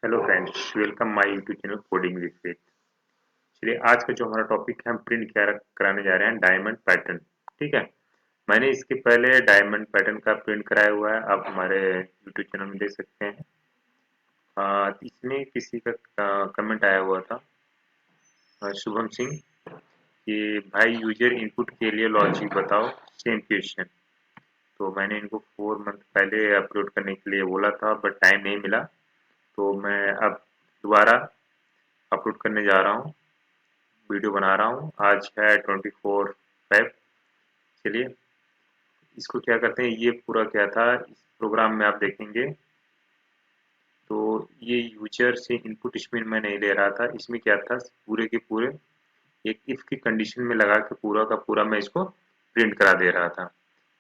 Hello friends, welcome my YouTube channel coding with with. चलिए, आज का जो हमारा टॉपिक है, हम प्रिंट क्या कराने जा रहे हैं, डायमंड पैटर्न। ठीक है। मैंने इसके पहले डायमंड पैटर्न का प्रिंट कराया हुआ है, आप हमारे यूट्यूब चैनल में देख सकते हैं। इसमें किसी का कमेंट आया हुआ था, शुभम सिंह, कि भाई यूजर इनपुट के लिए लॉजिक बताओ, सेम क्वेश्चन। तो मैंने इनको 4 मंथ पहले अपलोड करने के लिए बोला था, बट टाइम नहीं मिला। तो मैं अब दोबारा अपलोड करने जा रहा हूँ, वीडियो बना रहा हूँ। आज है 24 फेब। चलिए, इसको क्या करते हैं, ये पूरा क्या था इस प्रोग्राम में आप देखेंगे। तो ये यूजर से इनपुट इसमें मैं नहीं ले रहा था, इसमें क्या था, पूरे के पूरे एक इफ की कंडीशन में लगा के पूरा का पूरा मैं इसको प्रिंट करा दे रहा था।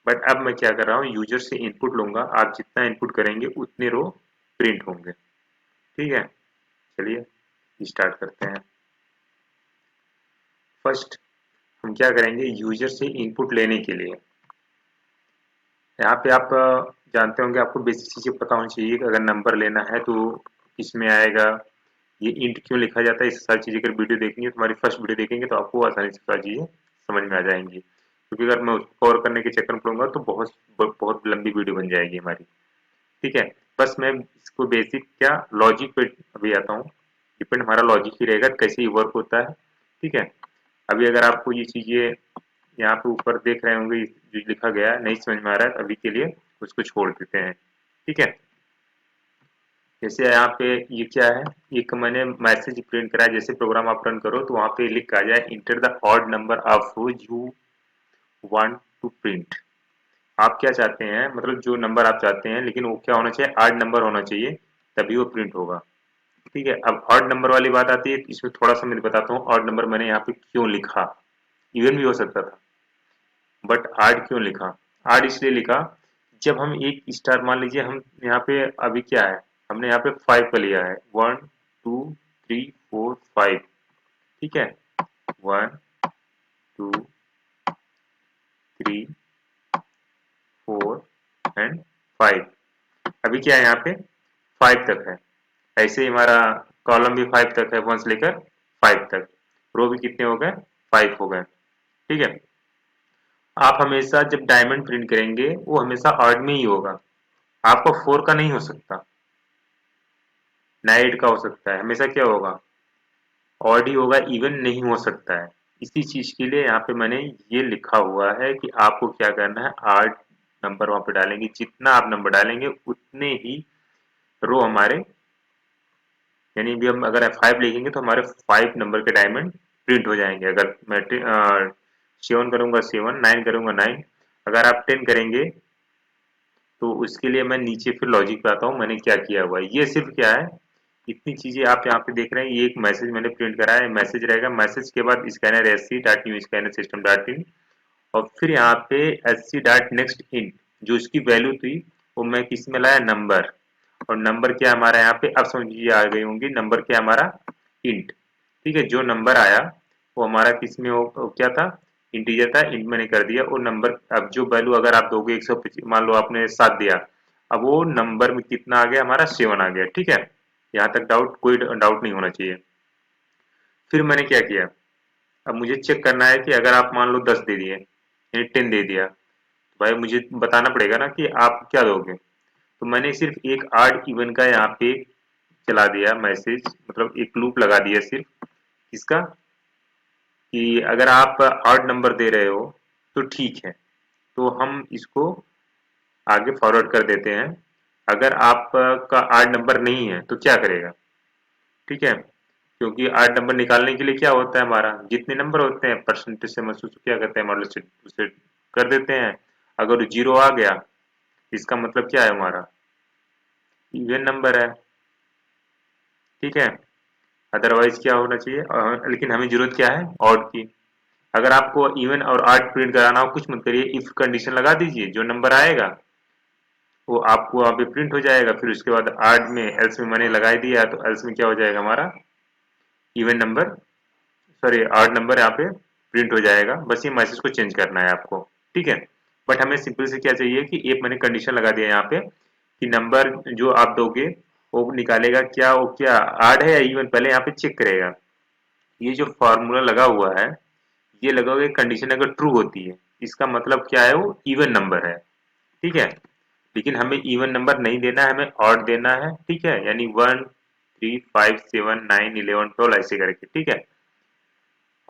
बट अब मैं क्या कर रहा हूँ, यूजर से इनपुट लूंगा, आप जितना इनपुट करेंगे उतने रो प्रिंट होंगे। ठीक है। चलिए स्टार्ट करते हैं। फर्स्ट हम क्या करेंगे, यूजर से इनपुट लेने के लिए यहाँ पे आप जानते होंगे, आपको बेसिक चीजें पता होनी चाहिए कि अगर नंबर लेना है तो किसमें आएगा, ये इंट क्यों लिखा जाता है। इस सारी चीजें अगर वीडियो देखेंगे, तुम्हारी फर्स्ट वीडियो देखेंगे तो आपको आसानी से सारी चीजें समझ में आ जाएंगी। क्योंकि अगर मैं उसको कवर करने के चक्कर में पड़ूंगा तो बहुत बहुत लंबी वीडियो बन जाएगी हमारी। ठीक है। बस मैं इसको बेसिक क्या लॉजिक पे अभी आता हूँ। डिपेंड हमारा लॉजिक ही रहेगा कैसे ये वर्क होता है। ठीक है। अभी अगर आपको ये चीजें यहाँ पे ऊपर देख रहे होंगे, जो लिखा गया है नहीं समझ में आ रहा है, अभी के लिए उसको छोड़ देते हैं। ठीक है। जैसे यहाँ पे ये क्या है, एक मैंने मैसेज प्रिंट करा है। जैसे प्रोग्राम आप रन करो तो वहां पे लिख के आ जाए, enter the odd number of you want to print. आप क्या चाहते हैं, मतलब जो नंबर आप चाहते हैं, लेकिन वो क्या होना चाहिए, ऑड नंबर होना चाहिए, तभी वो प्रिंट होगा। ठीक है। अब ऑड नंबर वाली बात आती है, इसमें थोड़ा सा मैं बताता हूँ ऑड नंबर मैंने यहाँ पे क्यों लिखा। इवन भी हो सकता था, बट आर्ड क्यों लिखा। आर्ड इसलिए लिखा, जब हम एक स्टार, मान लीजिए हम यहाँ पे अभी क्या है, हमने यहाँ पे 5 का लिया है, 1 2 3 4 5। ठीक है। 1 2 3 4 एंड 5। अभी क्या है, यहाँ पे 5 तक है। ऐसे ही हमारा कॉलम भी 5 तक है, 1 से लेकर 5 तक। रो भी कितने हो गए, 5 हो गए। ठीक है। आप हमेशा जब डायमंड प्रिंट करेंगे वो हमेशा ऑड में ही होगा, आपका 4 का नहीं हो सकता, ना 8 का हो सकता है। हमेशा क्या होगा, ऑड ही होगा, इवन नहीं हो सकता है। इसी चीज के लिए यहाँ पे मैंने ये लिखा हुआ है कि आपको क्या करना है, ऑड नंबर वहां पे डालेंगे, जितना आप नंबर डालेंगे उतने ही रो हमारे, यानी भी हम अगर 5 लिखेंगे तो हमारे 5 नंबर के डायमंड प्रिंट हो जाएंगे। अगर मैं 7 करूंगा 7, 9 करूंगा 9, अगर आप 10 करेंगे तो उसके लिए मैं नीचे फिर लॉजिक पे आता हूँ, मैंने क्या किया हुआ है। ये सिर्फ क्या है, इतनी चीजें आप यहाँ पे देख रहे हैं, ये एक मैसेज मैंने प्रिंट करा है, मैसेज रहेगा। मैसेज के बाद scanner SC dot new scanner system dot in, और फिर यहाँ पे एससी डॉट नेक्स्ट इंट, जो इसकी वैल्यू थी वो मैं किस में लाया, नंबर। और नंबर क्या हमारा यहाँ पे, अब समझिए आ गई होंगी, नंबर क्या हमारा, इंट। ठीक है। जो नंबर आया वो हमारा किस में वो क्या था, इंटीजर था, इंट मैंने कर दिया। और नंबर, अब जो वैल्यू अगर आप दोगे 125, मान लो आपने 7 दिया, अब वो नंबर में कितना आ गया, हमारा 7 आ गया। ठीक है। यहाँ तक डाउट, कोई डाउट नहीं होना चाहिए। फिर मैंने क्या किया, अब मुझे चेक करना है कि अगर आप मान लो 10 दे दिए, यानी 10 दे दिया, तो भाई मुझे बताना पड़ेगा ना कि आप क्या दोगे। तो मैंने सिर्फ एक आड इवन का यहाँ पे चला दिया मैसेज, मतलब एक लूप लगा दिया सिर्फ इसका, कि अगर आप आड नंबर दे रहे हो तो ठीक है, तो हम इसको आगे फॉरवर्ड कर देते हैं। अगर आपका आड नंबर नहीं है तो क्या करेगा। ठीक है। क्योंकि आड नंबर निकालने के लिए क्या होता है, हमारा जितने नंबर होते हैं परसेंटेज से महसूस क्या करते हैं, मॉडल से उसे कर देते हैं। अगर जीरो आ गया, इसका मतलब क्या है, हमारा इवन नंबर है। ठीक है। अदरवाइज क्या होना चाहिए, लेकिन हमें जरूरत क्या है, ऑड की। अगर आपको इवन और ऑड प्रिंट कराना हो, कुछ मत करिए, इफ कंडीशन लगा दीजिए, जो नंबर आएगा वो आपको वहाँ पे प्रिंट हो जाएगा। फिर उसके बाद ऑड में, एल्स में मैंने लगा दिया, तो एल्स में क्या हो जाएगा, हमारा even number, sorry odd number यहाँ पे प्रिंट हो जाएगा। बस ये मैसेज को चेंज करना है आपको। ठीक है। बट हमें सिंपल से क्या चाहिए कि एक मैंने कंडीशन लगा दिया यहाँ पे, कि नंबर जो आप दोगे वो निकालेगा क्या, वो क्या आड है या इवन, पहले यहाँ पे चेक करेगा। ये जो फॉर्मूला लगा हुआ है, ये लगा हुआ है, कंडीशन अगर ट्रू होती है इसका मतलब क्या है, वो इवन नंबर है, ठीक है। लेकिन हमें इवन नंबर नहीं देना है, हमें ऑड देना है, ठीक है, यानी 1 3 5 7 9 11 12 ऐसे करके, ठीक है।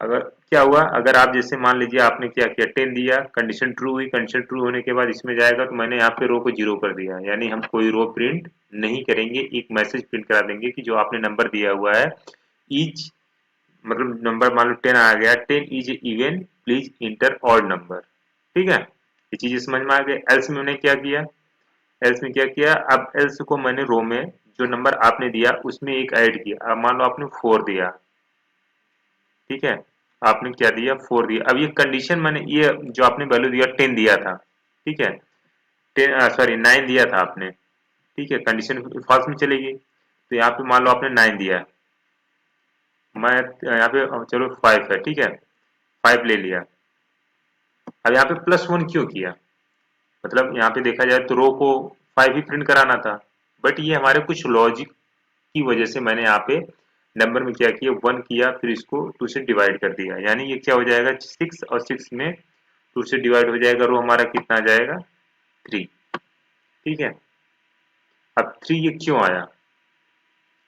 अगर क्या हुआ, अगर आप जैसे मान लीजिए आपने क्या किया 10 दिया, कंडीशन ट्रू हुई, कंडीशन ट्रू होने के बाद इसमें जाएगा तो मैंने यहाँ पे रो को 0 कर दिया, यानी हम कोई रो प्रिंट नहीं करेंगे, एक मैसेज प्रिंट करा देंगे कि जो आपने नंबर दिया हुआ है ईच, मतलब नंबर मान लो 10 आ गया, 10 is even, please inter odd number, ठीक है। ये चीज समझ में आ गई। एल्स में मैंने क्या किया, एल्स में क्या किया, अब एल्स को मैंने रो में जो नंबर आपने दिया उसमें एक ऐड किया। अब मान लो आपने 4 दिया, ठीक है, आपने क्या दिया 4 दिया। अब ये कंडीशन मैंने ये जो आपने वैल्यू दिया 10 दिया था, ठीक है, 10 सॉरी 9 दिया था आपने, ठीक है, कंडीशन फॉल्स में चलेगी। तो यहाँ पे मान लो आपने 9 दिया, मैं यहाँ पे चलो 5 है, ठीक है, 5 ले लिया। अब यहाँ पे +1 क्यों किया, मतलब यहाँ पे देखा जाए तो रो को 5 ही प्रिंट कराना था, बट ये हमारे कुछ लॉजिक की वजह से मैंने यहाँ पे नंबर में क्या किया 1 किया, फिर इसको 2 से डिवाइड कर दिया, यानी ये क्या हो जाएगा 6 और 6 में 2 से डिवाइड हो जाएगा, रो हमारा कितना आ जाएगा 3, ठीक है। अब 3 ये क्यों आया,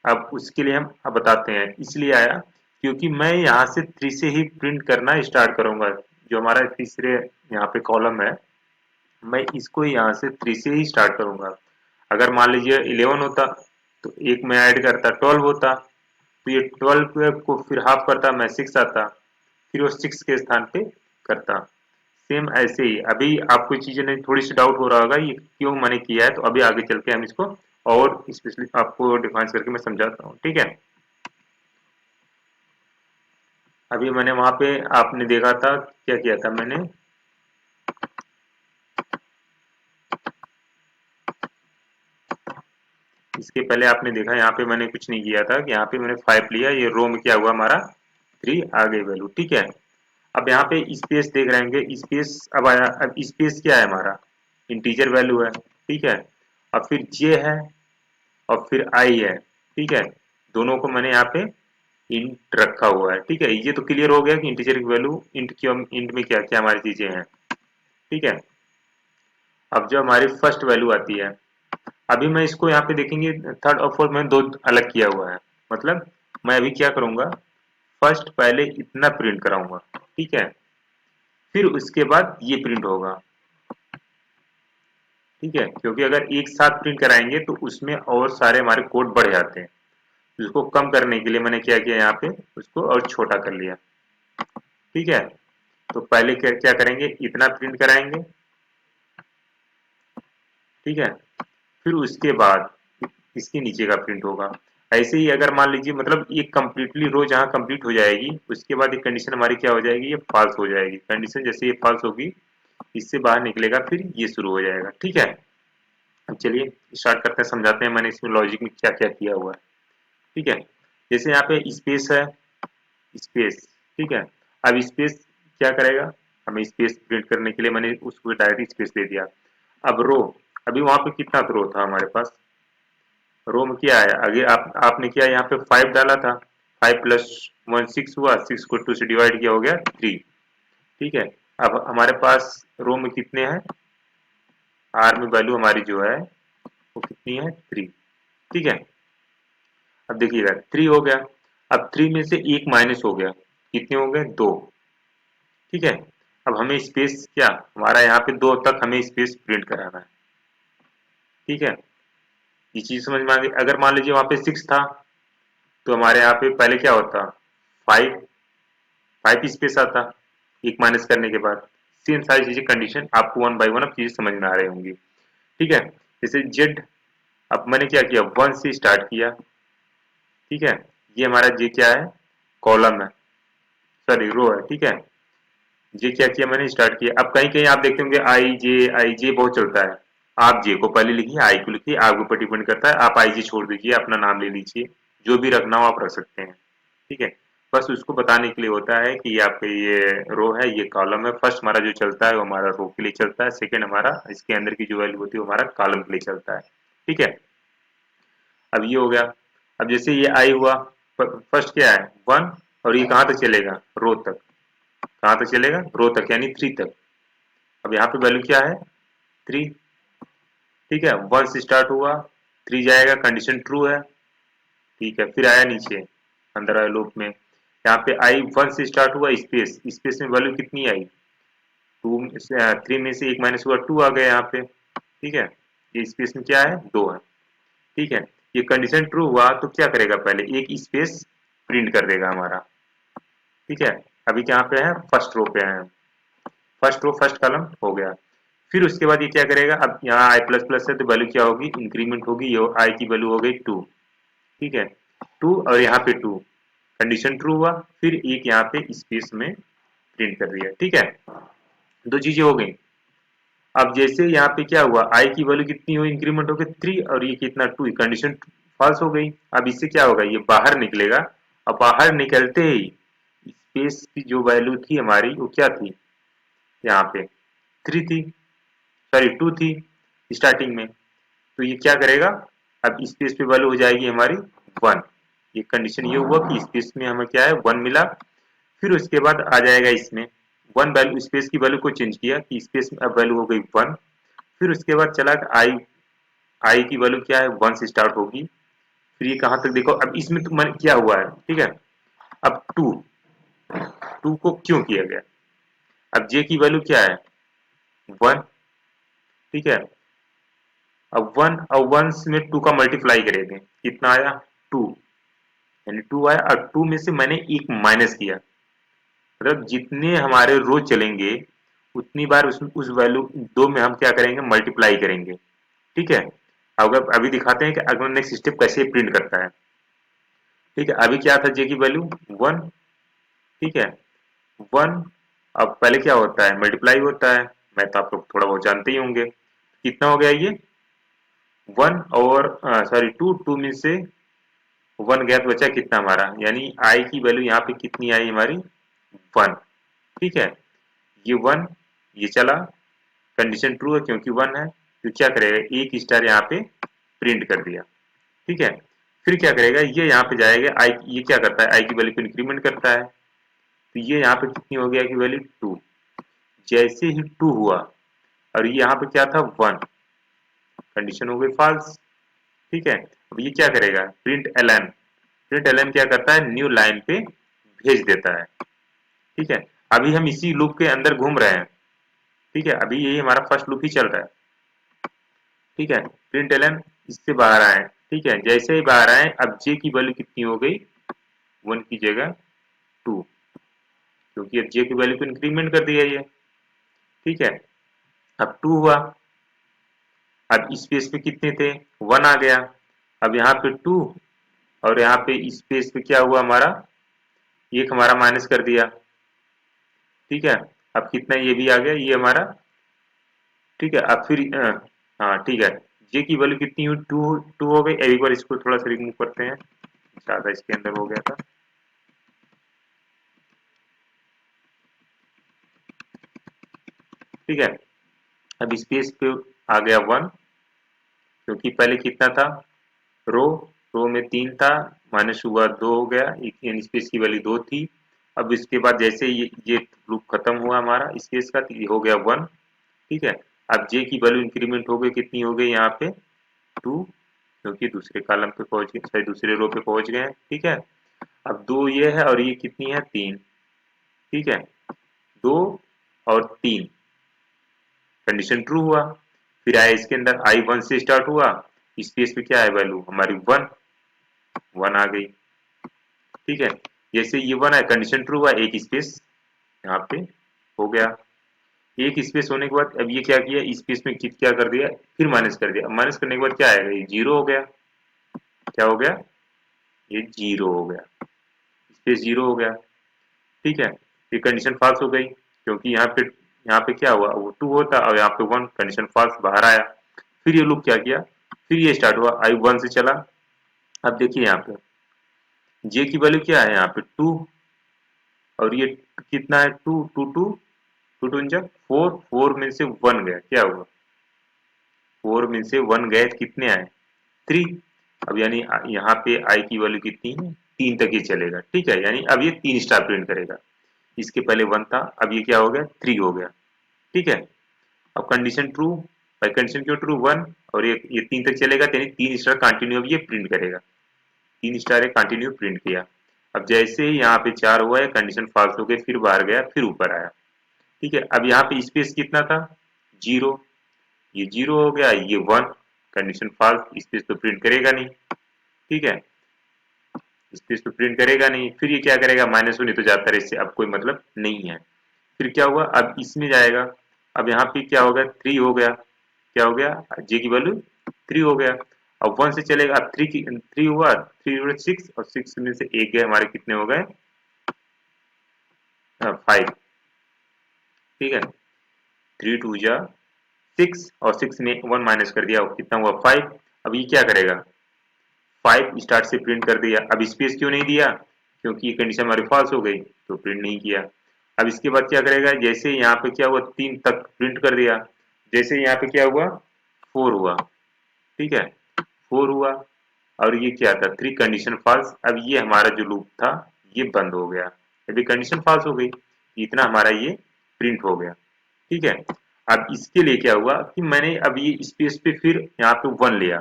अब उसके लिए हम अब बताते हैं, इसलिए आया क्योंकि मैं यहाँ से 3 से ही प्रिंट करना स्टार्ट करूंगा। जो हमारा तीसरे यहाँ पे कॉलम है, मैं इसको यहाँ से 3 से ही स्टार्ट करूंगा। अगर मान लीजिए 11 होता तो एक में ऐड करता 12 होता, तो ये 12 को फिर हाफ करता, मैं 6 आता, फिर वो 6 के स्थान पे करता। सेम ऐसे ही अभी आपको चीजें नहीं, थोड़ी सी डाउट हो रहा होगा ये क्यों मैंने किया है, तो अभी आगे चल के हम इसको और स्पेशली आपको डिफाइन करके मैं समझाता हूँ, ठीक है। अभी मैंने वहां पे आपने देखा था क्या किया था मैंने, इसके पहले आपने देखा यहाँ पे मैंने कुछ नहीं किया था कि यहाँ पे मैंने 5 लिया, ये रो में क्या हुआ हमारा 3 आ गई वैल्यू, ठीक है। अब यहाँ पे स्पेस देख रहे होंगे, स्पेस अब आया, अब स्पेस क्या है हमारा इंटीजर वैल्यू है, ठीक है। अब फिर जे है और फिर आई है, ठीक है, दोनों को मैंने यहाँ पे इंट रखा हुआ है, ठीक है। ये तो क्लियर हो गया कि इंटीजर की वैल्यू इंट की, इंट में क्या क्या हमारी चीजें हैं, ठीक है। अब जो हमारी फर्स्ट वैल्यू आती है, अभी मैं इसको यहाँ पे देखेंगे थर्ड और फोर्थ मैंने दो अलग किया हुआ है, मतलब मैं अभी क्या करूंगा, फर्स्ट पहले इतना प्रिंट कराऊंगा, ठीक है, फिर उसके बाद ये प्रिंट होगा, ठीक है, क्योंकि अगर एक साथ प्रिंट कराएंगे तो उसमें और सारे हमारे कोड बढ़ जाते हैं। उसको कम करने के लिए मैंने क्या किया यहाँ पे उसको और छोटा कर लिया, ठीक है। तो पहले क्या क्या करेंगे, इतना प्रिंट कराएंगे, ठीक है, फिर उसके बाद इसके नीचे का प्रिंट होगा। ऐसे ही अगर मान लीजिए मतलब ये कंप्लीटली रो जहाँ कंप्लीट हो जाएगी उसके बाद एक कंडीशन हमारी क्या हो जाएगी, ये फॉल्स हो जाएगी, कंडीशन जैसे ये फॉल्स होगी इससे बाहर निकलेगा, फिर ये शुरू हो जाएगा, ठीक है। अब चलिए स्टार्ट करते हैं, समझाते हैं मैंने इसमें लॉजिक में क्या क्या किया हुआ है, ठीक है। जैसे यहाँ पे स्पेस है, स्पेस, ठीक है। अब स्पेस क्या करेगा, हमें स्पेस प्रिंट करने के लिए मैंने उसको डायरेक्ट स्पेस दे दिया। अब रो, अभी वहां पे कितना रो था हमारे पास, रो में क्या है, आगे आपने क्या यहाँ पे 5 डाला था, 5 प्लस 1 6 हुआ, 6 को 2 से डिवाइड किया हो गया 3, ठीक है। अब हमारे पास रो में कितने हैं, आर में वैल्यू हमारी जो है वो कितनी है 3, ठीक है। अब देखिएगा 3 हो गया, अब 3 में से एक माइनस हो गया, कितने हो गए 2, ठीक है। अब हमें स्पेस क्या, हमारा यहाँ पे 2 तक हमें स्पेस प्रिंट कराना है, ठीक है। ये चीज समझ में आ गई। अगर मान लीजिए वहां पे 6 था तो हमारे यहाँ पे पहले क्या होता, 5 5 स्पेस आता एक माइनस करने के बाद। सेम सारी चीजें कंडीशन आपको वन बाय वन अब चीजें समझ में आ रही होंगी, ठीक है। जैसे जेड, अब मैंने क्या किया 1 से स्टार्ट किया, ठीक है, ये हमारा जे क्या है कॉलम है, सॉरी रो है, ठीक है। जे क्या किया मैंने स्टार्ट किया, अब कहीं कहीं आप देखते होंगे आई जे बहुत चलता है, आप जे को पहले लिखिए, आई को लिखिए, आपके ऊपर डिपेंड करता है, आप आई जे छोड़ दीजिए, अपना नाम ले लीजिए, जो भी रखना हो आप रख सकते हैं, ठीक है। बस उसको बताने के लिए होता है कि ये आपके ये रो है, ये कॉलम है, फर्स्ट हमारा जो चलता है वो हमारा रो के लिए चलता है, सेकंड हमारा इसके अंदर की जो वैल्यू होती है वो हमारा कॉलम के लिए चलता है, ठीक है। अब ये हो गया। अब जैसे ये आई हुआ, फर्स्ट क्या है 1, और ये कहाँ तक चलेगा, रो तक। कहाँ तक चलेगा, रो तक, यानी 3 तक। अब यहाँ पे वैल्यू क्या है 3, ठीक है। 1 से स्टार्ट हुआ, 3 जाएगा, कंडीशन ट्रू है, ठीक है। फिर आया नीचे अंदर आया लूप में, यहाँ पे आई 1 से स्टार्ट हुआ, स्पेस, स्पेस में वैल्यू कितनी आई 2, 3 में से 1 माइनस हुआ 2 आ गया यहाँ पे, ठीक है। ये स्पेस में क्या है 2 है, ठीक है। ये कंडीशन ट्रू हुआ तो क्या करेगा, पहले एक स्पेस प्रिंट कर देगा हमारा, ठीक है। अभी क्या पे है, फर्स्ट रो पे है, फर्स्ट रो फर्स्ट कॉलम हो गया। फिर उसके बाद ये क्या करेगा, अब यहाँ आई प्लस प्लस है तो वैल्यू क्या होगी, इंक्रीमेंट होगी, ये आई की वैल्यू हो गई 2, ठीक है। 2 और यहाँ पे 2, कंडीशन ट्रू हुआ, फिर एक यहाँ पे स्पेस में प्रिंट कर दिया, ठीक है। दो चीजें हो गई। अब जैसे यहाँ पे क्या हुआ, आई की वैल्यू कितनी हुई, इंक्रीमेंट हो गई 3, और ये कितना 2, कंडीशन फॉल्स हो गई। अब इससे क्या होगा, ये बाहर निकलेगा, अब बाहर निकलते ही स्पेस की जो वैल्यू थी हमारी वो क्या थी, यहाँ पे 3 थी, सॉरी 2 थी स्टार्टिंग में, तो ये क्या करेगा, अब स्पेस पे वैल्यू हो जाएगी हमारी 1। ये कंडीशन ये हुआ कि स्पेस में हमें क्या है 1 मिला। फिर उसके बाद आ जाएगा इसमें 1 वैल्यू, स्पेस की वैल्यू को चेंज किया कि स्पेस में अब वैल्यू हो गई 1। फिर उसके बाद चला आई, आई की वैल्यू क्या है 1 से स्टार्ट होगी। फिर ये कहाँ तक देखो, अब इसमें तो क्या हुआ है, ठीक है। अब 2, 2 को क्यों किया गया, अब जे की वैल्यू क्या है 1, ठीक है। अब 1 और 1 में 2 का मल्टीप्लाई करेंगे, कितना आया 2, यानी 2 आया, और 2 में से मैंने एक माइनस किया, मतलब जितने हमारे रो चलेंगे उतनी बार उस वैल्यू 2 में हम क्या करेंगे, मल्टीप्लाई करेंगे, ठीक है। अगर अभी दिखाते हैं कि अगर नेक्स्ट स्टेप कैसे प्रिंट करता है, ठीक है। अभी क्या था जे की वैल्यू 1, ठीक है 1। अब पहले क्या होता है, मल्टीप्लाई होता है, मैं तो आप लोग थोड़ा बहुत जानते ही होंगे। कितना हो गया ये 1 और सॉरी 2, 2 में से 1 गया तो बचा कितना हमारा, यानी आई की वैल्यू यहाँ पे कितनी आई हमारी 1, ठीक है। ये 1, ये चला, कंडीशन ट्रू है क्योंकि 1 है, तो क्या करेगा एक स्टार यहाँ पे प्रिंट कर दिया, ठीक है। फिर क्या करेगा, ये यहाँ पे जाएगा आई, ये क्या करता है आई की वैल्यू को इंक्रीमेंट करता है, तो ये यहाँ पे कितनी हो गया की वैल्यू 2। जैसे ही 2 हुआ और ये यहाँ पे क्या था 1, कंडीशन हो गई फॉल्स, ठीक है। अब ये क्या करेगा, प्रिंट एलन, प्रिंट एलन क्या करता है, न्यू लाइन पे भेज देता है, ठीक है। अभी हम इसी लूप के अंदर घूम रहे हैं, ठीक है। अभी यही हमारा फर्स्ट लूप ही चल रहा है, ठीक है। प्रिंट एलन इससे बाहर आए, ठीक है। जैसे ही बाहर आए, अब जे की वैल्यू कितनी हो गई 1 की जगह 2, क्योंकि अब जे की वैल्यू को इंक्रीमेंट कर दिया ये, ठीक है। अब 2 हुआ, अब स्पेस पे कितने थे 1 आ गया, अब यहाँ पे 2, और यहाँ पे स्पेस पे क्या हुआ हमारा, एक हमारा माइनस कर दिया, ठीक है। अब कितना ये भी आ गया ये हमारा, ठीक है। अब फिर हाँ ठीक है, जे की वैल्यू कितनी हुई 2, 2 हो गई। एक बार इसको थोड़ा सा रिमूव करते हैं, ज्यादा इसके अंदर हो गया था, ठीक है। अब स्पेस पे आ गया 1, क्योंकि पहले कितना था रो, रो में 3 था, माइनस हुआ 2 हो गया, यानी स्पेस की वैल्यू 2 थी। अब इसके बाद जैसे ये लूप खत्म हुआ हमारा स्पेस का, तो ये हो गया 1, ठीक है। अब जे की वैल्यू इंक्रीमेंट हो गई, कितनी हो गई यहाँ पे 2, क्योंकि दूसरे कॉलम पे पहुंच गए, सॉरी दूसरे रो पे पहुंच गए, ठीक है। अब 2 ये है और ये कितनी है 3, ठीक है। 2 और 3, कंडीशन ट्रू हुआ। फिर आया इसके अंदर आई 1 से स्टार्ट हुआ, स्पेस पे क्या है वैल्यू हमारी 1, 1 आ गई, ठीक है। जैसे ये 1 है, कंडीशन ट्रू हुआ, एक स्पेस यहाँ पे हो गया। एक स्पेस होने के बाद अब ये क्या किया, स्पेस में क्या कर दिया, फिर माइनस कर दिया। माइनस करने के बाद क्या आएगा, ये 0 हो गया, क्या हो गया, ये 0 हो गया, स्पेस 0 हो गया, ठीक है। ये कंडीशन फॉल्स हो गई, क्योंकि यहाँ पे क्या हुआ, वो 2 होता और यहाँ पे 1, कंडीशन फॉल्स बाहर आया। फिर ये लूप क्या किया, फिर ये स्टार्ट हुआ, आई 1 से चला। अब देखिए यहाँ पे जे की वैल्यू क्या है यहाँ पे 2, और ये कितना है 2, 2 2, 2 2 जा 4, 4 में से 1 गया, क्या हुआ 4 में से 1 गए, कितने आए 3, अब यानी यहाँ पे आई की वैल्यू कितनी है, 3 तक ही चलेगा, ठीक है। यानी अब ये 3 स्टार प्रिंट करेगा। इसके पहले 1 था, अब ये क्या हो गया, 3 हो गया, ठीक है। अब कंडीशन ट्रू, भाई कंडीशन क्यों ट्रू, 1 और ये 3 तक चलेगा, यानी 3 स्टार कंटिन्यू अब ये प्रिंट करेगा। 3 स्टार है कंटिन्यू प्रिंट किया। अब जैसे ही यहाँ पे 4 हुआ है, कंडीशन फॉल्स हो गई, फिर बाहर गया, फिर ऊपर आया, ठीक है। अब यहाँ पे स्पेस कितना था, 0, ये 0 हो गया, ये 1, कंडीशन फॉल्स, स्पेस तो प्रिंट करेगा नहीं, ठीक है। स्पेस तो प्रिंट करेगा नहीं, फिर ये क्या करेगा, माइनस होने तो जाता है, इससे अब कोई मतलब नहीं है। फिर क्या हुआ, अब इसमें जाएगा, अब यहाँ पे क्या हो गया, 3 हो गया, क्या हो गया, जे की वैल्यू 3 हो गया। अब 1 से चलेगा, अब 3 हुआ, 3 हुआ 6 और 6 में से एक गए, हमारे कितने हो गए, 5, ठीक है। 3 2 जा 6 और 6 में 1 माइनस कर दिया, कितना हुआ 5। अब ये क्या करेगा, 5 स्टार्ट से प्रिंट कर दिया। अब स्पेस क्यों नहीं दिया, क्योंकि ये कंडीशन हमारी फॉल्स हो गई, तो प्रिंट नहीं किया। अब इसके बाद क्या करेगा, जैसे यहाँ पे क्या हुआ, 3 तक प्रिंट कर दिया, जैसे यहाँ पे क्या हुआ, 4 हुआ, ठीक है, 4 हुआ, और ये क्या था, 3, कंडीशन फॉल्स। अब ये हमारा जो लूप था ये बंद हो गया, अभी कंडीशन फॉल्स हो गई, इतना हमारा ये प्रिंट हो गया, ठीक है। अब इसके लिए क्या हुआ कि मैंने अब ये स्पेस पे फिर यहाँ पे 1 लिया,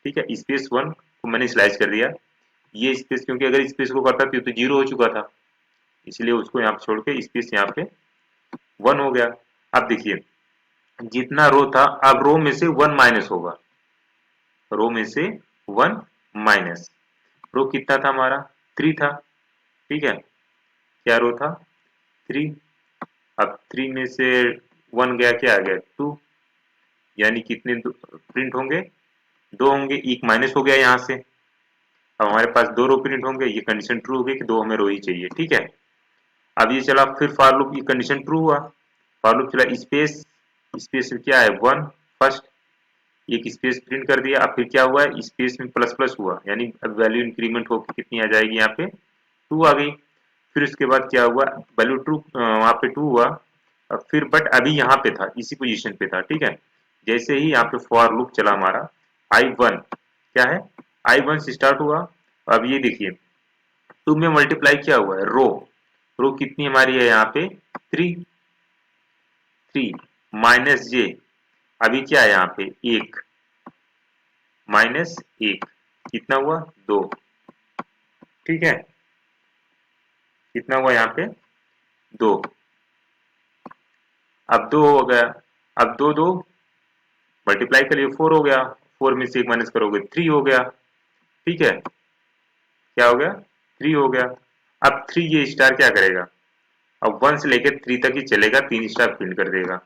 ठीक है, स्पेस 1 को मैंने स्लाइस कर दिया। ये स्पेस, क्योंकि अगर स्पेस को करता तो 0 हो चुका था, इसलिए उसको यहाँ पे छोड़ के स्पेस यहाँ पे 1 हो गया। अब देखिए, जितना रो था, अब रो में से 1 माइनस होगा, रो में से 1 माइनस, रो कितना था हमारा, 3 था, ठीक है, क्या रो था, 3। अब 3 में से 1 गया, क्या आ गया, 2, यानी कितने प्रिंट होंगे, 2 होंगे, एक माइनस हो गया यहाँ से। अब हमारे पास 2 रो प्रिंट होंगे, ये कंडीशन ट्रू हो गई कि 2 हमें रो ही चाहिए, ठीक है। अब ये चला, फिर फॉर लूप, ये कंडीशन ट्रू हुआ, फॉर लूप चला, स्पेस, स्पेस में क्या है, 1 फर्स्ट, एक स्पेस प्रिंट कर दिया। अब फिर क्या हुआ है, स्पेस में प्लस प्लस हुआ, यानी अब वैल्यू इंक्रीमेंट होकर कितनी आ जाएगी, यहाँ पे 2 आ गई। फिर उसके बाद क्या हुआ, वैल्यू ट्रू, वहां पे 2 हुआ, और फिर बट अभी यहाँ पे था, इसी पोजीशन पे था, ठीक है। जैसे ही यहाँ पे फॉर लूप चला हमारा, I1 क्या है, I1 से स्टार्ट हुआ। अब ये देखिए, 2 में मल्टीप्लाई क्या हुआ है, रो, रो कितनी हमारी है यहाँ पे, 3, 3 माइनस जे, अभी क्या है यहाँ पे, 1 माइनस 1, कितना हुआ, 2, ठीक है, कितना हुआ यहाँ पे, 2। अब 2 हो गया, अब 2 2 मल्टीप्लाई करिए, 4 हो गया, 4 में से 1 माइनस करोगे, 3 हो गया, ठीक है, क्या हो गया, 3 हो गया। अब 3 ये स्टार क्या करेगा, अब 1 से लेकर 3 तक ही चलेगा, 3 स्टार प्रिंट कर देगा,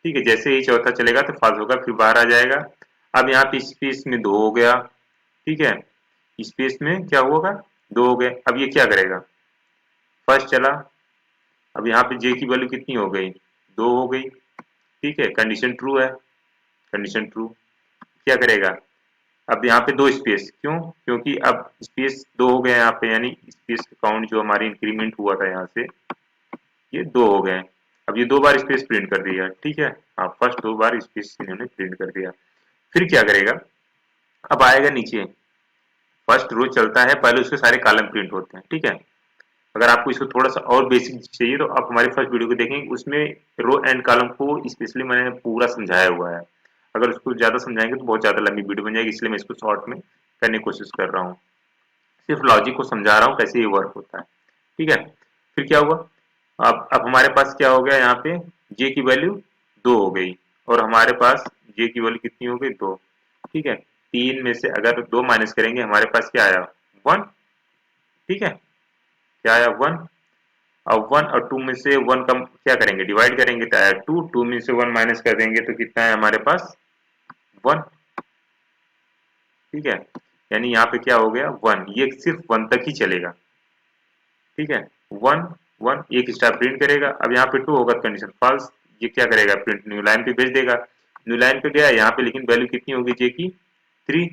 ठीक है। जैसे ही चौथा चलेगा तो फॉल्स होगा, फिर बाहर आ जाएगा। अब यहाँ पे स्पेस में 2 हो गया, ठीक है, स्पेस में क्या होगा, 2 हो गए। अब ये क्या करेगा, फर्स्ट चला, अब यहाँ पे जे की वैल्यू कितनी हो गई, 2 हो गई, ठीक है, कंडीशन ट्रू है, कंडीशन ट्रू, क्या करेगा, अब यहाँ पे 2 स्पेस, क्यों, क्योंकि अब स्पेस 2 हो गए यहाँ पे, यानी स्पेस काउंट जो हमारी इंक्रीमेंट हुआ था यहाँ से, ये 2 हो गए। अब ये 2 बार स्पेस प्रिंट कर दिया, ठीक है, हाँ फर्स्ट 2 बार स्पेस इन्होंने प्रिंट कर दिया। फिर क्या करेगा, अब आएगा नीचे, फर्स्ट रो चलता है, पहले उसके सारे कॉलम प्रिंट होते हैं, ठीक है। अगर आपको इसको थोड़ा सा और बेसिक चाहिए तो आप हमारी फर्स्ट वीडियो को देखेंगे, उसमें रो एंड कॉलम को स्पेशली मैंने पूरा समझाया हुआ है। अगर उसको ज्यादा समझाएंगे तो बहुत ज्यादा लंबी वीडियो बन जाएगी, इसलिए मैं इसको शॉर्ट में करने की कोशिश कर रहा हूँ, सिर्फ लॉजिक को समझा रहा हूँ कैसे ये वर्क होता है, ठीक है। फिर क्या हुआ, अब हमारे पास क्या हो गया, यहाँ पे जे की वैल्यू 2 हो गई, और हमारे पास जे की वैल्यू कितनी हो गई, 2, ठीक है। 3 में से अगर 2 माइनस करेंगे, हमारे पास क्या आया, 1, ठीक है, क्या आया, 1। अब 1 और 2 में से 1 कम क्या करेंगे, डिवाइड करेंगे तो आया 2, 2 में से 1 माइनस कर देंगे तो कितना है हमारे पास, 1, ठीक है, यानी यहाँ पे क्या हो गया, 1, ये सिर्फ 1 तक ही चलेगा, ठीक है, 1 1 एक स्टार प्रिंट करेगा। अब यहाँ पे 2 होगा, कंडीशन फॉल्स, ये क्या करेगा, प्रिंट न्यू लाइन पे भेज देगा, न्यू लाइन पे गया यहाँ पे, लेकिन वैल्यू कितनी होगी जे की, 3।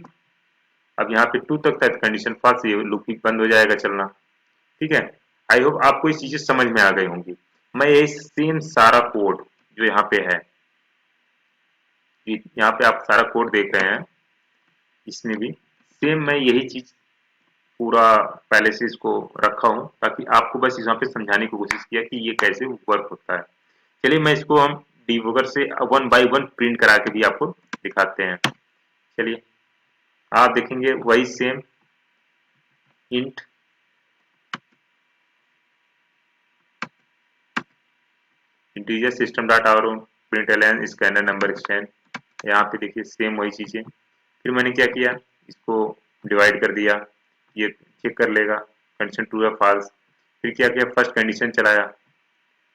अब यहाँ पे 2 तक था, कंडीशन फॉल्स, ये लूप बंद हो जाएगा चलना, ठीक है। आई होप आपको ये चीजें समझ में आ गई होंगी। मैं ये सेम सारा कोड जो यहाँ पे है, यहाँ पे आप सारा कोड देख रहे हैं, इसमें भी सेम मैं यही चीज पूरा पहले से इसको रखा हूँ ताकि आपको बस यहाँ पे समझाने की कोशिश किया कि ये कैसे वर्क होता है। चलिए मैं इसको हम डिबगर से वन बाय वन प्रिंट करा के भी आपको दिखाते हैं। चलिए आप देखेंगे वही same int integer system dot out println scanner number extend, यहाँ पे देखिए सेम वही चीजें। फिर मैंने क्या किया, इसको डिवाइड कर दिया, ये चेक कर लेगा कंडीशन ट्रू या फॉल्स। फिर क्या किया, फर्स्ट कंडीशन चलाया,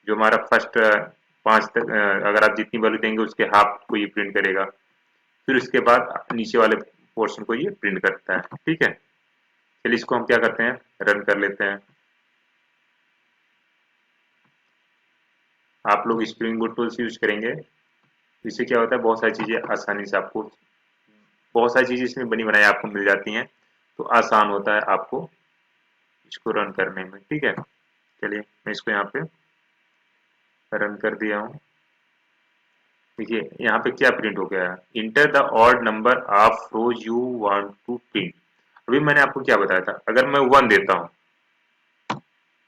जो हमारा फर्स्ट 5 तक अगर आप जितनी वैल्यू देंगे उसके हाफ को ये प्रिंट करेगा। फिर उसके बाद नीचे वाले पोर्शन को ये प्रिंट करता है। ठीक है, चलिए इसको हम क्या करते हैं, रन कर लेते हैं। आप लोग स्प्रिंग बूट टूल्स यूज करेंगे, इससे क्या होता है बहुत सारी चीजें आसानी से आपको, बहुत सारी चीजें इसमें बनी बनाई आपको मिल जाती हैं, तो आसान होता है आपको इसको रन करने में। ठीक है, चलिए मैं इसको यहाँ पे रन कर दिया हूँ। देखिए यहाँ पे क्या प्रिंट हो गया है, enter the odd number of rows you want to print. अभी मैंने आपको क्या बताया था, अगर मैं 1 देता हूँ,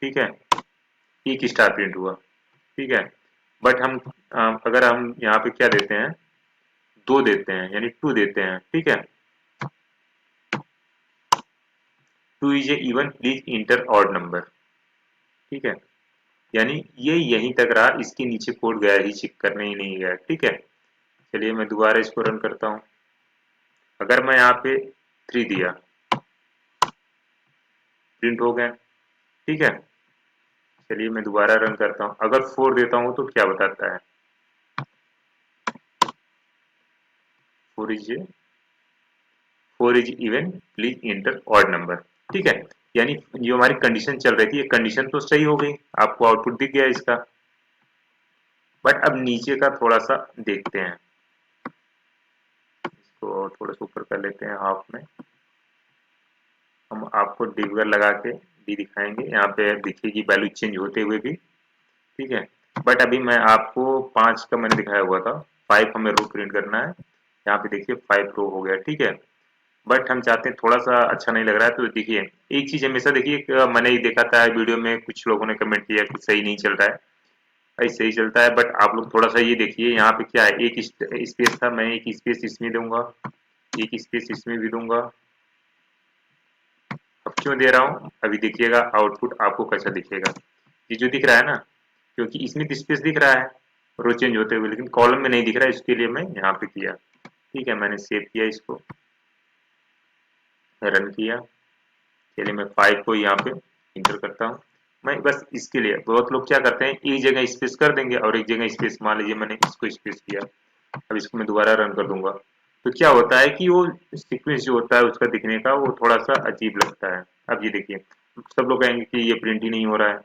ठीक है, एक स्टार प्रिंट हुआ। ठीक है, बट हम अगर हम यहाँ पे क्या देते हैं, 2 देते हैं यानी 2 देते हैं। ठीक है, 2 is a even, please inter odd number. ठीक है, यानी ये यहीं तक रहा, इसके नीचे कोड गया ही, चेक करने ही नहीं गया। ठीक है, चलिए मैं दोबारा इसको रन करता हूँ। अगर मैं यहाँ पे 3 दिया, प्रिंट हो गया। ठीक है, चलिए मैं दोबारा रन करता हूँ। अगर 4 देता हूँ तो क्या बताता है, 4 is 4 is even, please inter odd number. ठीक है, यानी जो हमारी कंडीशन चल रही थी, ये कंडीशन तो सही हो गई, आपको आउटपुट दिख गया इसका। बट अब नीचे का थोड़ा सा देखते हैं, इसको थोड़ा सा ऊपर कर लेते हैं हाफ में। हम आपको डिबगर लगा के भी दिखाएंगे, यहाँ पे दिखेगी वैल्यू चेंज होते हुए भी। ठीक है, बट अभी मैं आपको 5 का मैंने दिखाया हुआ था, 5 हमें रो प्रिंट करना है। यहाँ पे देखिए 5 रो हो गया। ठीक है, बट हम चाहते हैं थोड़ा सा अच्छा नहीं लग रहा है, तो देखिए एक चीज हमेशा देखिए, मैंने ये देखा था वीडियो में, कुछ लोगों ने कमेंट किया कि सही नहीं चल रहा है। भाई सही चलता है, बट आप लोग थोड़ा सा ये देखिए, यहाँ पे क्या है, एक स्पेस था, मैं एक स्पेस इसमें दूंगा, एक स्पेस इसमें भी दूंगा। अब क्यों दे रहा हूँ, अभी देखिएगा आउटपुट आपको कैसा दिखेगा। ये जो दिख रहा है ना, क्योंकि इसमें तो स्पेस दिख रहा है रो चेंज होते हुए, लेकिन कॉलम में नहीं दिख रहा है, इसके लिए मैं यहाँ पे किया। ठीक है, मैंने सेव किया, इसको रन किया। चलिए मैं 5 को यहाँ पे इंटर करता हूँ। मैं बस इसके लिए, बहुत लोग क्या करते हैं, एक जगह स्पेस कर देंगे और एक जगह स्पेस, मान लीजिए मैंने इसको स्पेस किया, अब इसको मैं दोबारा रन कर दूंगा, तो क्या होता है कि वो सीक्वेंस जो होता है उसका दिखने का वो थोड़ा सा अजीब लगता है। अब ये देखिए, सब लोग कहेंगे कि ये प्रिंट ही नहीं हो रहा है।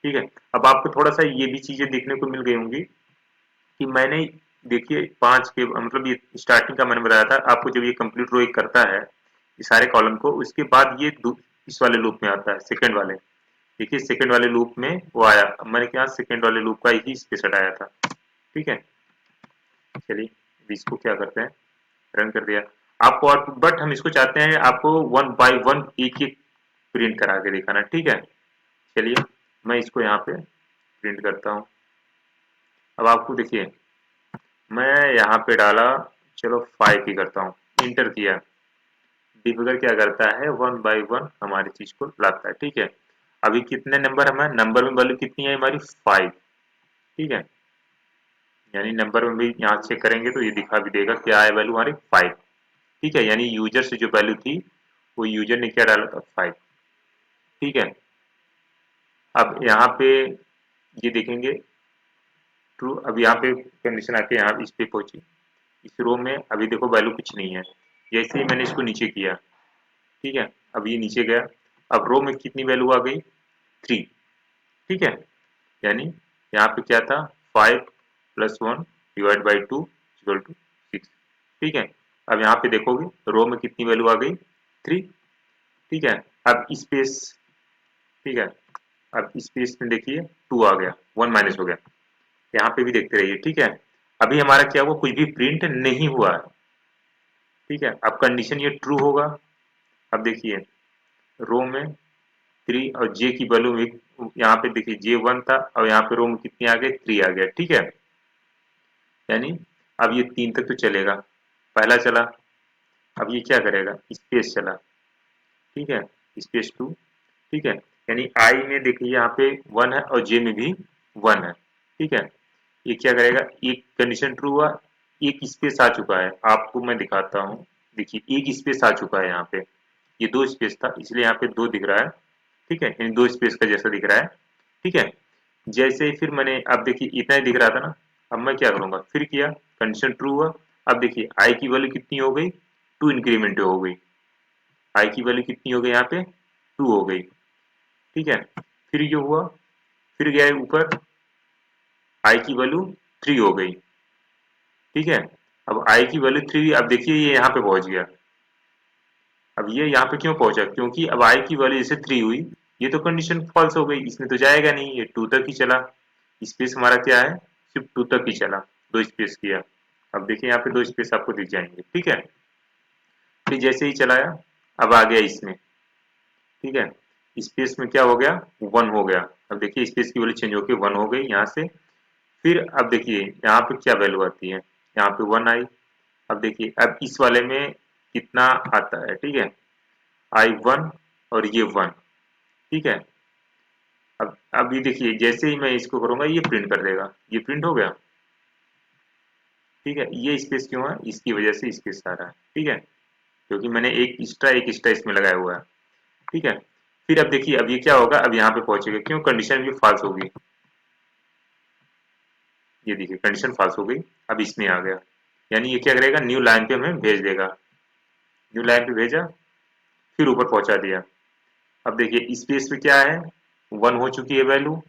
ठीक है, अब आपको थोड़ा सा ये भी चीजें देखने को मिल गई होंगी कि मैंने, देखिए 5 के मतलब ये स्टार्टिंग का मैंने बताया था आपको, जब ये कंप्लीट रो एक करता है ये सारे कॉलम को, उसके बाद ये इस वाले लूप में आता है, सेकंड वाले। देखिए सेकंड वाले लूप में वो आया, अब मैंने क्या सेकंड वाले लूप का ही स्पेस हटाया था। ठीक है, चलिए इसको क्या करते हैं, रन कर दिया आपको आउटपुट, बट हम इसको चाहते हैं आपको 1 बाय 1 एक एक प्रिंट करा के दिखाना। ठीक है, चलिए मैं इसको यहाँ पे प्रिंट करता हूँ। अब आपको देखिए, मैं यहाँ पे डाला, चलो 5 ही करता हूँ, इंटर किया, डिबगर क्या करता है 1 बाय 1 हमारी चीज को लाता है। ठीक है, अभी कितने नंबर हमें, नंबर में वैल्यू कितनी है हमारी 5। ठीक है, यानी नंबर में भी यहाँ चेक करेंगे तो ये दिखा भी देगा क्या है वैल्यू हमारी 5। ठीक है, यानी यूजर से जो वैल्यू थी वो यूजर ने क्या डाला था 5। ठीक है, अब यहाँ पे ये देखेंगे ट्रू, अब यहाँ पे कंडीशन आके यहाँ इस पे पहुंची, इस रो में अभी देखो वैल्यू कुछ नहीं है, जैसे ही मैंने इसको नीचे किया। ठीक है, अब ये नीचे गया, अब रो में कितनी वैल्यू आ गई 3। ठीक है, यानी यहाँ पे क्या था 5 plus 1 divide by 2 equal to 6। ठीक है, अब यहाँ पे देखोगे रो में कितनी वैल्यू आ गई 3। ठीक है, अब स्पेस, ठीक है, अब स्पेस में देखिए 2 आ गया, 1 माइनस हो गया, यहाँ पे भी देखते रहिए। ठीक है, अभी हमारा क्या हुआ, कुछ भी प्रिंट नहीं हुआ है। ठीक है, अब कंडीशन ये ट्रू होगा। अब देखिए रो में 3 और जे की वैल्यू यहाँ पे देखिए जे 1 था और यहाँ पे रो में कितनी आ गई 3 आ गया। ठीक है, यानी अब ये 3 तक तो चलेगा, पहला चला। अब ये क्या करेगा, स्पेस चला। ठीक है, स्पेस 2। ठीक है, यानी आई में देखिए यहाँ पे 1 है और जे में भी 1 है। ठीक है, ये क्या करेगा, एक कंडीशन ट्रू हुआ, एक स्पेस आ चुका है, आपको मैं दिखाता हूँ। देखिए एक स्पेस आ चुका है यहाँ पे, ये 2 स्पेस था इसलिए यहाँ पे 2 दिख रहा है। ठीक है, इन 2 स्पेस का जैसा दिख रहा है। ठीक है, जैसे ही फिर मैंने, अब देखिए इतना ही दिख रहा था ना, अब मैं क्या करूंगा, फिर किया, कंडीशन ट्रू हुआ। अब देखिए आई की वैल्यू कितनी हो गई, 2 इंक्रीमेंट हो गई। आई की वैल्यू कितनी हो गई यहाँ पे, 2 हो गई। ठीक है, फिर ये हुआ, फिर गया ऊपर, आई की वैल्यू 3 हो गई। ठीक है, अब आई की वैल्यू 3, अब देखिए ये यहाँ पे पहुंच गया। अब ये यहाँ पे क्यों पहुंचा, क्योंकि अब आई की वैल्यू जैसे 3 हुई, ये तो कंडीशन फॉल्स हो गई, इसमें तो जाएगा नहीं, ये 2 तक ही चला। स्पेस हमारा क्या है, सिर्फ 2 तक ही चला, 2 स्पेस किया। अब देखिए यहाँ पे 2 स्पेस आपको दिख जाएंगे। ठीक है, फिर जैसे ही चलाया, अब आ गया इसमें। ठीक है, स्पेस में क्या हो गया, 1 हो गया। अब देखिए स्पेस की वैल्यू चेंज होकर 1 हो गई यहाँ से। फिर अब देखिए यहाँ पे क्या वैल्यू आती है, यहाँ पे 1 आई। अब देखिए अब इस वाले में कितना आता है। ठीक है, आई 1 और ये 1। ठीक है, अब ये देखिए जैसे ही मैं इसको करूंगा ये प्रिंट कर देगा, ये प्रिंट हो गया। ठीक है, ये स्पेस क्यों है, इसकी वजह से स्पेस आ रहा है। ठीक है, क्योंकि मैंने एक एक्स्ट्रा इसमें लगाया हुआ है। ठीक है, फिर अब देखिए अब ये क्या होगा, अब यहाँ पे पहुंचेगा, क्यों, कंडीशन भी फॉल्स होगी। ये देखिए कंडीशन फॉल्स हो गई, अब इसमें आ गया, यानी ये क्या करेगा, न्यू लाइन पे हमें भेज देगा। न्यू लाइन पे भेजा, फिर ऊपर पहुंचा दिया। अब देखिए स्पेस पे क्या है, 1 हो चुकी है वैल्यू,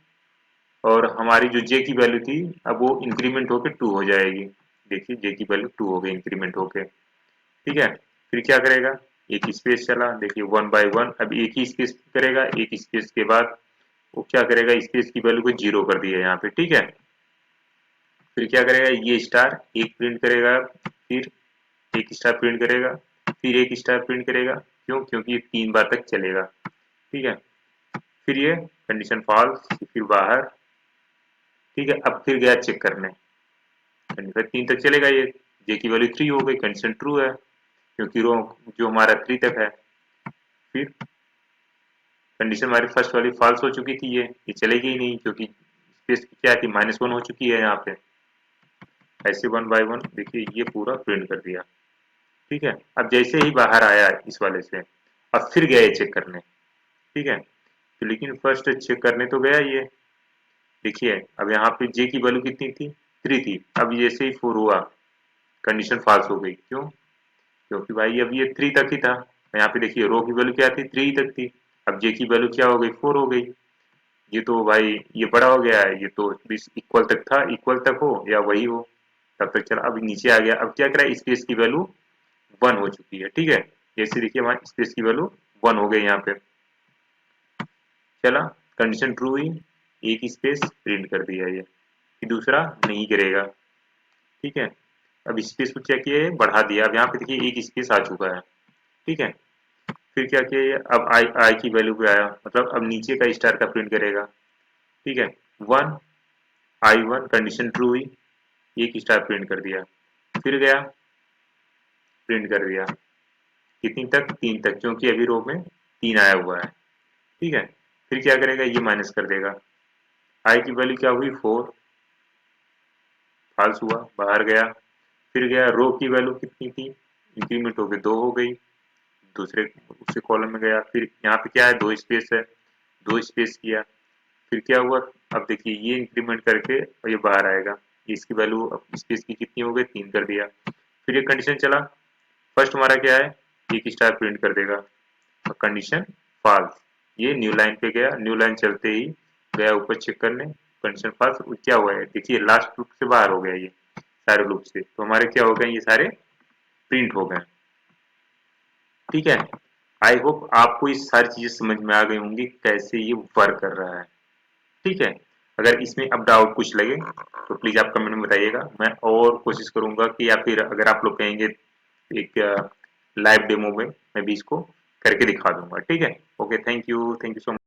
और हमारी जो जे की वैल्यू थी अब वो इंक्रीमेंट होकर 2 हो जाएगी। देखिए जे की वैल्यू 2 हो गई इंक्रीमेंट होके। ठीक है, फिर क्या करेगा, एक स्पेस चला, देखिए 1 बाई 1, अब एक ही स्पेस करेगा, एक स्पेस के बाद वो क्या करेगा, स्पेस की वैल्यू को 0 कर दिया यहाँ पे। ठीक है, फिर क्या करेगा, ये स्टार एक प्रिंट करेगा, फिर एक स्टार प्रिंट करेगा, फिर एक स्टार प्रिंट करेगा। क्यों, क्योंकि ये 3 बार तक चलेगा। ठीक है, फिर ये कंडीशन फॉल्स, फिर बाहर। ठीक है, अब फिर गया चेक करने, कंडीशन 3 तक चलेगा ये, जे की वैल्यू 3 हो गई, कंडीशन ट्रू है, क्योंकि रो जो हमारा 3 तक है। फिर कंडीशन हमारी फर्स्ट वाली फॉल्स हो चुकी थी, ये चलेगी ही नहीं, क्योंकि स्पेस क्या थी, -1 हो चुकी है यहाँ पे। ऐसे 1 बाय 1 देखिए ये पूरा प्रिंट कर दिया। ठीक है, अब जैसे ही बाहर आया इस वाले से, अब फिर गया ये चेक करने। ठीक है, तो लेकिन फर्स्ट चेक करने तो गया ये, देखिए अब यहाँ पे जे की वैल्यू कितनी थी, 3 थी, अब जैसे ही 4 हुआ कंडीशन फॉल्स हो गई। क्यों, क्योंकि भाई अब ये 3 तक ही था, यहाँ पे देखिए रो की वैल्यू क्या थी, 3 तक थी, अब जे की वैल्यू क्या हो गई, 4 हो गई। ये तो भाई ये बड़ा हो गया है, ये तो इक्वल तक था, इक्वल तक हो या वही हो, तब तक चला। अब नीचे आ गया, अब क्या करा, स्पेस की वैल्यू 1 हो चुकी है। ठीक है, जैसे देखिए हमारी स्पेस की वैल्यू 1 हो गई यहाँ पे, चला, कंडीशन ट्रू हुई, एक स्पेस प्रिंट कर दिया ये, कि दूसरा नहीं करेगा। ठीक है, अब स्पेस को क्या किया है, बढ़ा दिया, अब यहाँ पे देखिए एक स्पेस आ चुका है। ठीक है, फिर क्या किया ये, अब आई आई की वैल्यू पे आया, मतलब अब नीचे का स्टार का प्रिंट करेगा। ठीक है, 1 आई 1 कंडीशन ट्रू हुई, एक स्टार प्रिंट कर दिया, फिर गया प्रिंट कर दिया, कितनी तक, 3 तक, क्योंकि अभी रो में 3 आया हुआ है। ठीक है, फिर क्या करेगा, ये माइनस कर देगा, आई की वैल्यू क्या हुई, 4, फॉल्स हुआ, बाहर गया, फिर गया रो की वैल्यू कितनी थी, इंक्रीमेंट होकर 2 हो गई, दूसरे उसी कॉलम में गया, फिर यहाँ पे क्या है, 2 स्पेस है, 2 स्पेस किया, फिर क्या हुआ, अब देखिए ये इंक्रीमेंट करके और ये बाहर आएगा, इसकी वैल्यू अब स्पेस की कितनी हो गई, 3 कर दिया। फिर ये कंडीशन चला, फर्स्ट हमारा क्या है, एक स्टार प्रिंट कर देगा, और कंडीशन फॉल्स, ये न्यू लाइन पे गया, न्यू लाइन चलते ही गया ऊपर चेक करने, कंडीशन फॉल्स, क्या हुआ है, देखिए लास्ट लूप से बाहर हो गया ये सारे लूप से, तो हमारे क्या हो गए, ये सारे प्रिंट हो गए। ठीक है, आई होप आपको ये सारी चीजें समझ में आ गई होंगी कैसे ये वर्क कर रहा है। ठीक है, अगर इसमें अब डाउट कुछ लगे तो प्लीज आप कमेंट में बताइएगा, मैं और कोशिश करूंगा कि, या फिर अगर आप लोग कहेंगे एक लाइव डेमो में मैं भी इसको करके दिखा दूंगा। ठीक है, okay, thank you so much.